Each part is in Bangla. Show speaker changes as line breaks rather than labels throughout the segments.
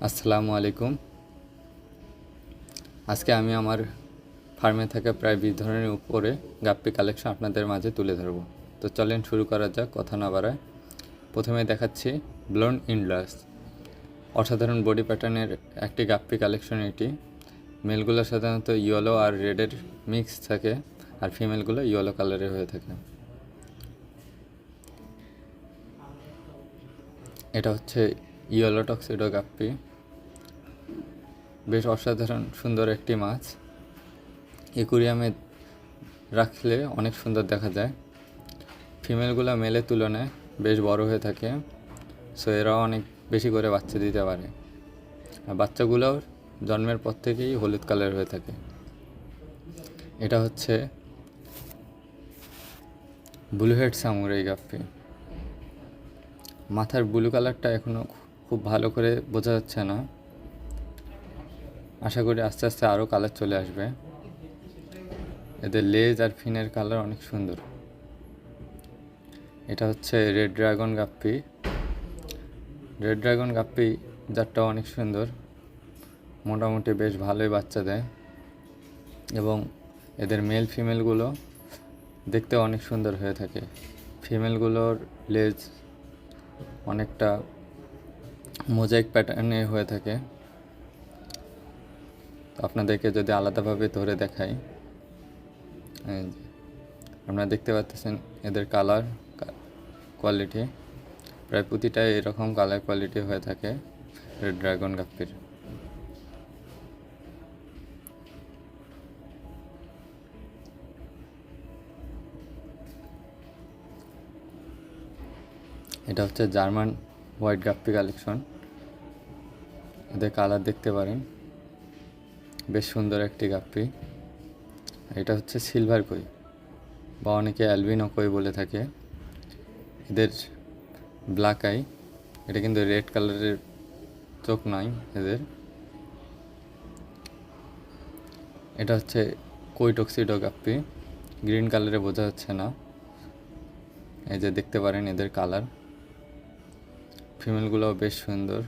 আসসালামু আলাইকুম। আজকে আমি আমার ফার্মে থাকা প্রায় 20 ধরনের উপরে গাপ্পি কালেকশন আপনাদের মাঝে তুলে ধরব। তো চলেন শুরু করা যাক, কথা না বাড়ায়। প্রথমে দেখাচ্ছি ব্লন্ড ইন্ডলাস। অসাধারণ বডি প্যাটার্নের একটি গাপ্পি কালেকশন এটি। মেলগুলো সাধারণত ইয়েলো আর রেডের মিক্স থাকে, আর ফিমেলগুলো ইয়েলো কালারের হয়ে থাকে। এটা হচ্ছে ইয়েলো টক্সিডো গাপ্পি। বেশ অসাধারণ সুন্দর একটি মাছ। অ্যাকুরিয়ামে রাখলে অনেক সুন্দর দেখা যায়। ফিমেলগুলো মেলের তুলনায় বেশ বড় হয়ে থাকে, সো এরাও অনেক বেশি করে বাচ্চা দিতে পারে। আর বাচ্চাগুলোও জন্মের পর থেকেই হলুদ কালার হয়ে থাকে। এটা হচ্ছে ব্লু হেড সামুরাই গাপ্পি। মাথার ব্লু কালারটা এখনও খুব ভালো করে বোঝা যাচ্ছে না, আশা করি আস্তে আস্তে আরও কালার চলে আসবে। এদের লেজ আর ফিনের কালার অনেক সুন্দর। এটা হচ্ছে রেড ড্রাগন গাপ্পি। রেড ড্রাগন গাপ্পি জাতটা অনেক সুন্দর, মোটামুটি বেশ ভালোই বাচ্চা দেয়, এবং এদের মেল ফিমেলগুলো দেখতে অনেক সুন্দর হয়ে থাকে। ফিমেলগুলোর লেজ অনেকটা মোজাইক প্যাটার্নে হয়ে থাকে। আপনাদেরকে যদি আলাদাভাবে ধরে দেখাই, আপনারা দেখতে পাচ্ছেন এদের কালার কোয়ালিটি প্রায় প্রতিটাই এরকম কালার কোয়ালিটি হয়ে থাকে রেড ড্রাগন গাপ্পির। এটা হচ্ছে জার্মান হোয়াইট গাপ্পি কালেকশন। এদের কালার দেখতে পারেন, বেশ সুন্দর একটি গাপ্পি। এটা হচ্ছে সিলভার কই, বা অনেকে অ্যালবিনো কই বলে থাকে। এদের ব্ল্যাক আই, এটা কিন্তু রেড কালারের চোখ নয় এদের। এটা হচ্ছে কই টক্সিডো গাপ্পি, গ্রিন কালারে বোঝা যাচ্ছে না, এই যে দেখতে পারেন এদের কালার। ফিমেলগুলোও বেশ সুন্দর,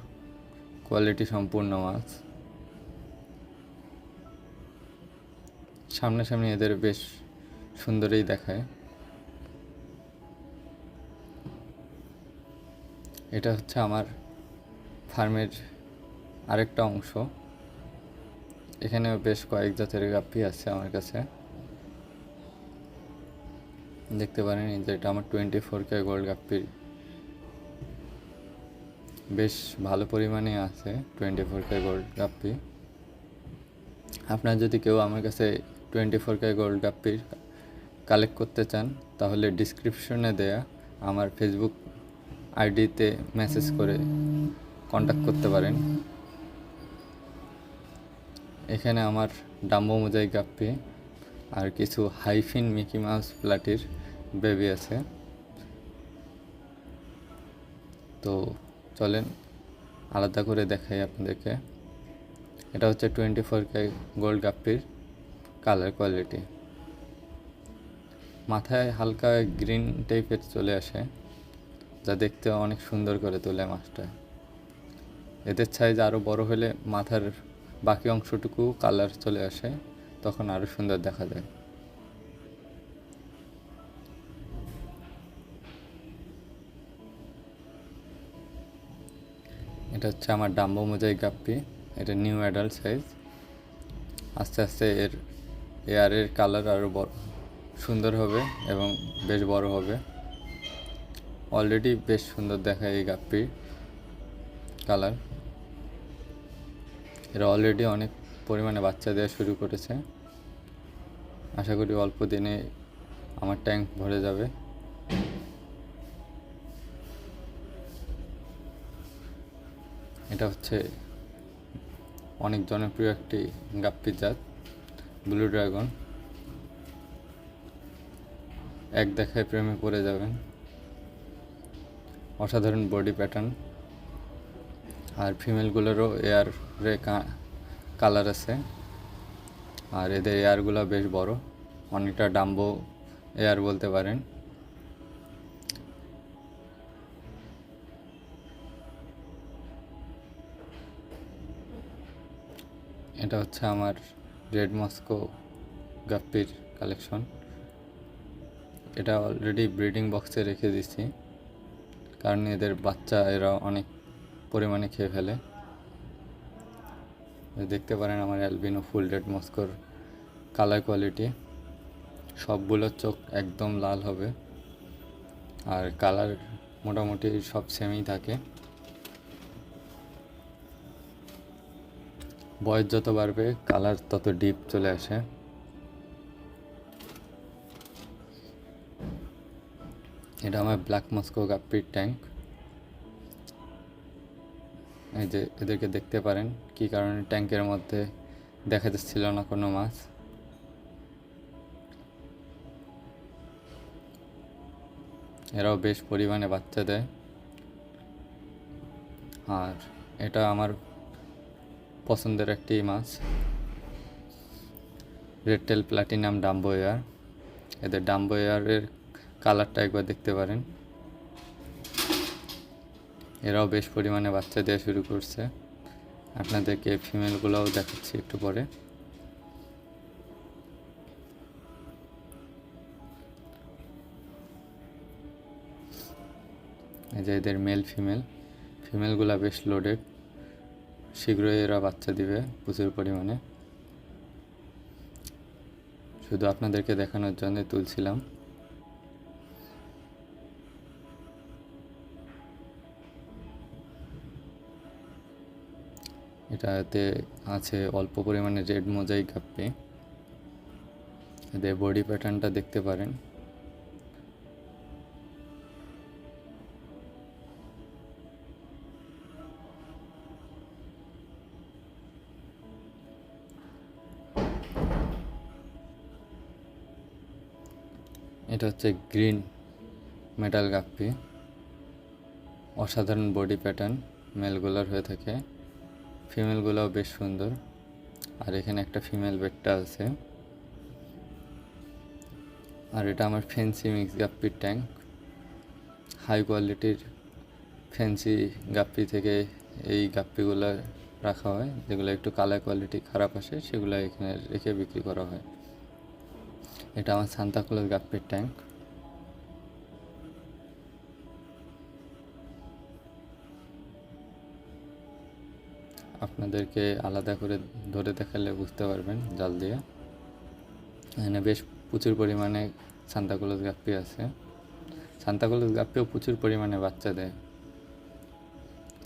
কোয়ালিটি সম্পূর্ণ মাছ। সামনাসামনি এদের বেশ সুন্দরই দেখায়। এটা হচ্ছে আমার ফার্মের আরেকটা অংশ। এখানেও বেশ কয়েক জাতের গাপ্পি আছে আমার কাছে, দেখতে পারেন। এই যে এটা আমার 24K গোল্ড গাপ্পি, বেশ ভালো পরিমাণে আছে 24K গোল্ড গাপ্পি। আপনার যদি কেউ আমার কাছে 24K গোল্ড গাপ্পির কালেক্ট করতে চান, তাহলে ডিসক্রিপশনে দেয়া আমার ফেসবুক আইডিতে মেসেজ করে কন্ট্যাক্ট করতে পারেন। এখানে আমার ডাম্বো মোজাইক গাপ্পি আর কিছু হাইফিন মিকি মাউস প্লাটির বেবি আছে। তো চলেন আলাদা করে দেখাই আপনাদেরকে। এটা হচ্ছে 24K গোল্ড গাপ্পির কালার কোয়ালিটি। মাথায় হালকা গ্রিন টাইপের চলে আসে, যা দেখতে অনেক সুন্দর করে তোলে মাছটা। এদের সাইজ আরও বড় হলে মাথার বাকি অংশটুকু কালার চলে আসে, তখন আরও সুন্দর দেখা যায়। এটা হচ্ছে আমার ডাম্বো মোজাইক গাপ্পি। এটা নিউ অ্যাডাল্ট সাইজ। আস্তে আস্তে এর এয়ারের কালার আরও সুন্দর হবে এবং বেশ বড় হবে। অলরেডি বেশ সুন্দর দেখায় এই গাপ্পির কালার। এরা অলরেডি অনেক পরিমাণে বাচ্চা দেওয়া শুরু করেছে। আশা করি অল্প দিনে আমার ট্যাঙ্ক ভরে যাবে। এটা হচ্ছে অনেক জনপ্রিয় একটি গাপ্পির জাত, ব্লু ড্রাগন। এক দেখায় প্রেমে পড়ে যাবেন। অসাধারণ বডি প্যাটার্ন, আর ফিমেলগুলোরও এয়ারে কালার আছে, আর এদের এয়ারগুলো বেশ বড়, অনেকটা ডাম্বো এয়ার বলতে পারেন। এটা হচ্ছে আমার রেড মস্কো গাপ্পির কালেকশন। এটা অলরেডি ব্রিডিং বক্সে রেখে দিছি, কারণ এদের বাচ্চা এরা অনেক পরিমাণে খেয়ে ফেলে। দেখতে পারেন আমার অ্যালবিনো ফুল রেড মস্কোর কালার কোয়ালিটি। সবগুলোর চোখ একদম লাল হবে, আর কালার মোটামুটি সব সেমই থাকে। বয়স যত বাড়বে কালার তত ডিপ চলে আসে। এটা আমার ব্ল্যাক মস্কো গাপ্পির ট্যাঙ্ক। এই যে এদেরকে দেখতে পারেন কী কারণে ট্যাঙ্কের মধ্যে দেখা যাচ্ছিল না কোনো মাছ। এরাও বেশ পরিমাণে বাচ্চা দেয়। আর এটা আমার পছন্দের একটি মাছ, red tail platinum dumbo ear. এদের ডাম্বো এয়ারের কালারটা একবার দেখতে পারেন। এরাও বেশ পরিমাণে বাচ্চা দেওয়া শুরু করছে। আপনাদেরকে ফিমেলগুলোও দেখাচ্ছি একটু পরে। এই যে এদের মেল ফিমেলগুলা বেশ লোডেড, শীঘ্রই এরা বাচ্চা দিবে প্রচুর পরিমাণে। শুধু আপনাদেরকে দেখানোর জন্য তুলছিলাম। এটাতে আছে অল্প পরিমাণে রেড মোজাইক গাপ্পি। এদের বডি প্যাটার্নটা দেখতে পারেন। এটা হচ্ছে গ্রিন মেটাল গাপ্পি। অসাধারণ বডি প্যাটার্ন মেলগুলোর হয়ে থাকে, ফিমেলগুলোও বেশ সুন্দর। আর এখানে একটা ফিমেল বেডটা আছে। আর এটা আমার ফ্যান্সি মিক্স গাপ্পির ট্যাঙ্ক। হাই কোয়ালিটির ফ্যান্সি গাপ্পি থেকে এই গাপ্পিগুলো রাখা হয়, যেগুলো একটু কালার কোয়ালিটি খারাপ আসে সেগুলো এখানে রেখে বিক্রি করা হয়। এটা আমার সান্তাক্লজ গাপ্পির ট্যাঙ্ক। আপনাদেরকে আলাদা করে ধরে দেখালে বুঝতে পারবেন জাল দিয়ে। এখানে বেশ প্রচুর পরিমাণে সান্তাক্লজ গাপ্পি আছে। সান্তাক্লজ গাপ্পিও প্রচুর পরিমাণে বাচ্চা দেয়,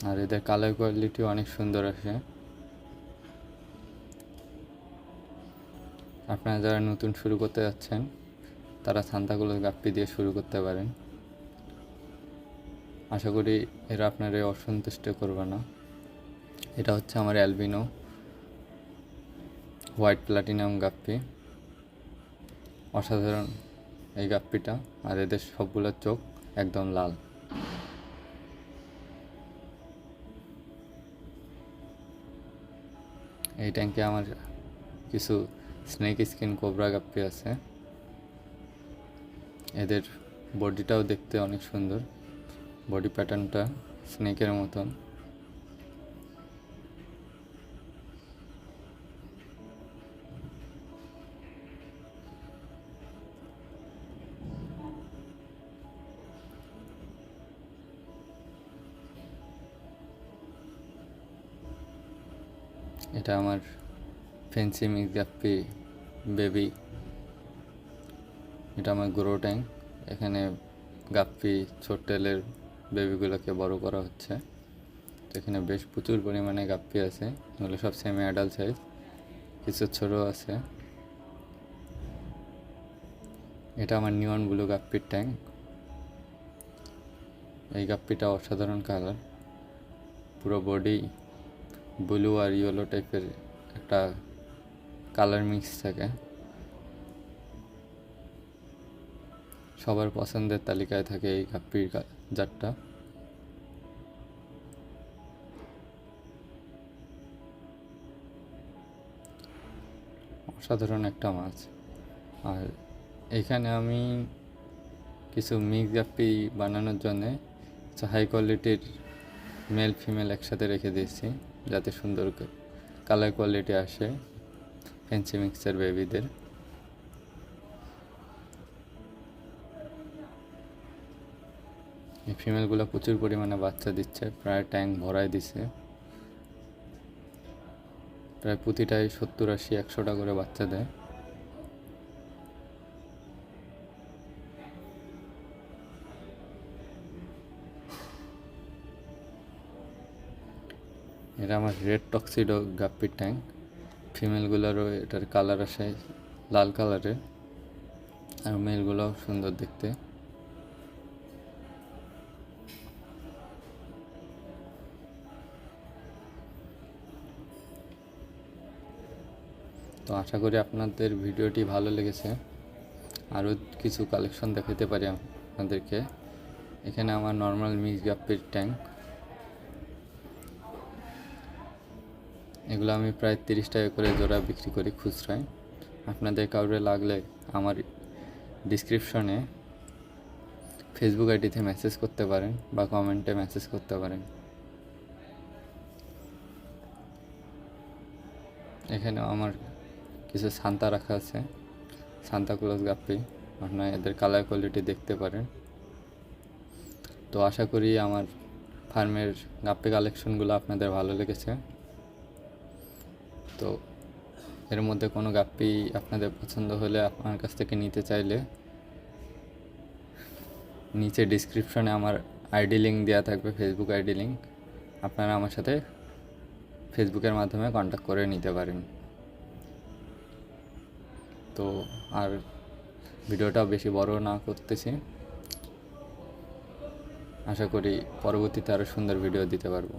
আর এদের কালার কোয়ালিটি অনেক সুন্দর আসে। আপনারা যারা নতুন শুরু করতে যাচ্ছেন তারা সান্তাক্লজ গাপ্পি দিয়ে শুরু করতে পারেন। আশা করি এরা আপনারা অসন্তুষ্ট করবে না। এটা হচ্ছে আমার অ্যালবিনো হোয়াইট প্লাটিনাম গাপ্পি। অসাধারণ এই গাপ্পিটা, আর এদের সবগুলোর চোখ একদম লাল। এই ট্যাঙ্কে আমার কিছু স্নেক স্কিন কোবরা গাপ্পি আছে। এদের বডিটাও দেখতে অনেক সুন্দর, বডি প্যাটার্নটা স্নেকের মতন। এটা আমার ফ্যান্সি মিক্স গাপ্পি বেবি। এটা আমার গ্রো ট্যাঙ্ক। এখানে গাপ্পি ছোট্টেলের বেবিগুলোকে বড় করা হচ্ছে। তো এখানে বেশ প্রচুর পরিমাণে গাপ্পি আছে, এগুলো সব সেমি অ্যাডাল্ট সাইজ, কিছু ছোটো আছে। এটা আমার নিয়ন ব্লু গাপ্পির ট্যাঙ্ক। এই গাপ্পিটা অসাধারণ কালার, পুরো বডি ব্লু আর ইয়েলো টাইপের একটা কালার মিক্স থাকে। সবার পছন্দের তালিকায় থাকে এই গাপ্পির জাতটা। অসাধারণ একটা মাছ। আর এখানে আমি কিছু মিক্স গাপ্পি বানানোর জন্যে হাই কোয়ালিটির মেল ফিমেল একসাথে রেখে দিয়েছি, যাতে সুন্দর কালার কোয়ালিটি আসে ফ্যান্সি মিক্সের বেবিদের। এই ফিমেলগুলো প্রচুর পরিমাণে বাচ্চা দিচ্ছে, প্রায় ট্যাঙ্ক ভরাই দিছে। প্রায় প্রতিটাই 70-80-100টা করে বাচ্চা দেয়। এটা আমার রেড টক্সিডো গাপ্পির ট্যাঙ্ক। ফিমেলগুলোরও এটার কালার আসে লাল কালারের, আর মেলগুলোও সুন্দর দেখতে। তো আশা করি আপনাদের ভিডিওটি ভালো লেগেছে। আরও কিছু কালেকশন দেখাতে পারি আপনাদেরকে। এখানে আমার নর্মাল মিক্স গাপ্পির ট্যাঙ্ক, এগুলো আমি প্রায় 30 টাকা করে জোড়া বিক্রি করি খুচরায়। আপনাদের কাউরে লাগলে আমার ডিসক্রিপশনে ফেসবুক আইডিতে মেসেজ করতে পারেন বা কমেন্টে মেসেজ করতে পারেন। এখানে আমার কিছু সান্তা রাখা আছে, সান্তা ক্লজ গাপ্পি। আপনারা এদের কালার কোয়ালিটি দেখতে পারেন। তো আশা করি আমার ফার্মের গাপ্পি কালেকশনগুলো আপনাদের ভালো লেগেছে। তো এর মধ্যে কোনো গাপ্পি আপনাদের পছন্দ হলে আপনার কাছ থেকে নিতে চাইলে নিচে ডিসক্রিপশনে আমার আইডি লিঙ্ক দেওয়া থাকবে, ফেসবুক আইডি লিঙ্ক। আপনারা আমার সাথে ফেসবুকের মাধ্যমে কন্ট্যাক্ট করে নিতে পারেন। তো আর ভিডিওটা বেশি বড় না করতেছি, আশা করি পরবর্তীতে আরও সুন্দর ভিডিও দিতে পারবো।